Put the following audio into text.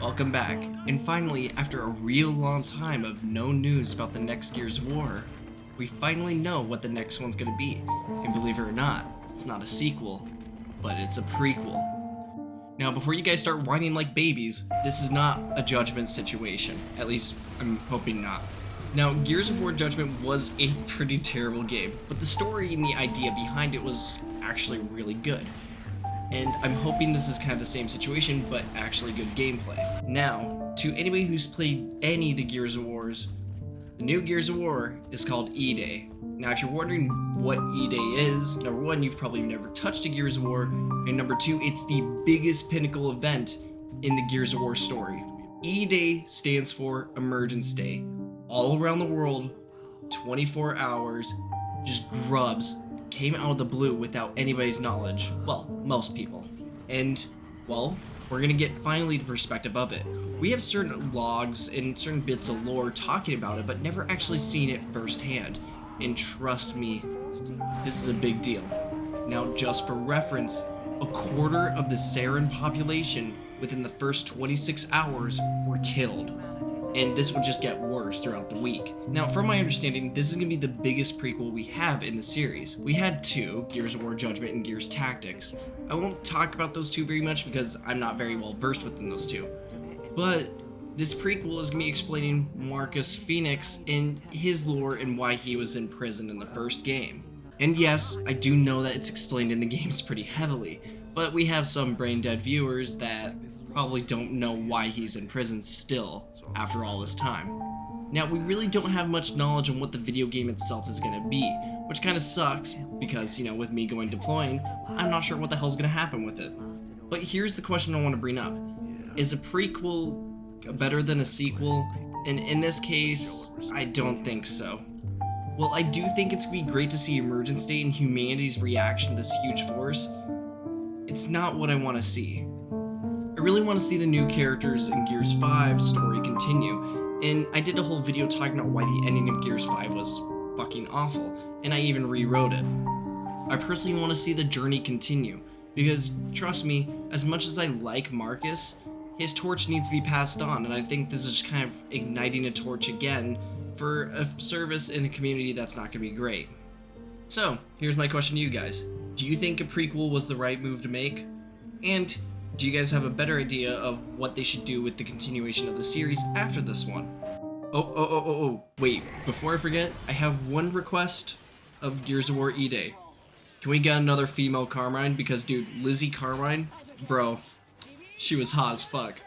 Welcome back, and finally, after a real long time of no news about the next Gears of War, we finally know what the next one's gonna be. And believe it or not, it's not a sequel, but it's a prequel. Now, before you guys start whining like babies, this is not a Judgment situation. At least, I'm hoping not. Now, Gears of War Judgment was a pretty terrible game, but the story and the idea behind it was actually really good. And I'm hoping this is kind of the same situation, but actually good gameplay. Now, to anybody who's played any of the Gears of Wars, the new Gears of War is called E-Day. Now, if you're wondering what E-Day is, number one, you've probably never touched a Gears of War, and number two, it's the biggest pinnacle event in the Gears of War story. E-Day stands for Emergence Day. All around the world, 24 hours, just grubs came out of the blue without anybody's knowledge. Well, most people. And, well, we're gonna get finally the perspective of it. We have certain logs and certain bits of lore talking about it, but never actually seen it firsthand. And trust me, this is a big deal. Now, just for reference, a quarter of the Saren population within the first 26 hours were killed. And this would just get worse throughout the week. Now, from my understanding, this is going to be the biggest prequel we have in the series. We had two, Gears of War Judgment and Gears Tactics. I won't talk about those two very much because I'm not very well versed within those two. But this prequel is going to be explaining Marcus Phoenix and his lore and why he was in prison in the first game. And yes, I do know that it's explained in the games pretty heavily, but we have some brain-dead viewers that probably don't know why he's in prison still after all this time. Now, we really don't have much knowledge on what the video game itself is going to be, which kind of sucks because, with me going deploying, I'm not sure what the hell's going to happen with it. But here's the question I want to bring up. Is a prequel better than a sequel? And in this case, I don't think so. Well, I do think it's going to be great to see Emergence Day and humanity's reaction to this huge force. It's not what I want to see. I really want to see the new characters in Gears 5 story continue, and I did a whole video talking about why the ending of Gears 5 was fucking awful, and I even rewrote it. I personally want to see the journey continue, because trust me, as much as I like Marcus, his torch needs to be passed on, and I think this is just kind of igniting a torch again for a service in a community that's not going to be great. So, here's my question to you guys. Do you think a prequel was the right move to make? And do you guys have a better idea of what they should do with the continuation of the series after this one? Wait, before I forget, I have one request of Gears of War E-Day. Can we get another female Carmine? Because, dude, Lizzie Carmine, bro, she was hot as fuck.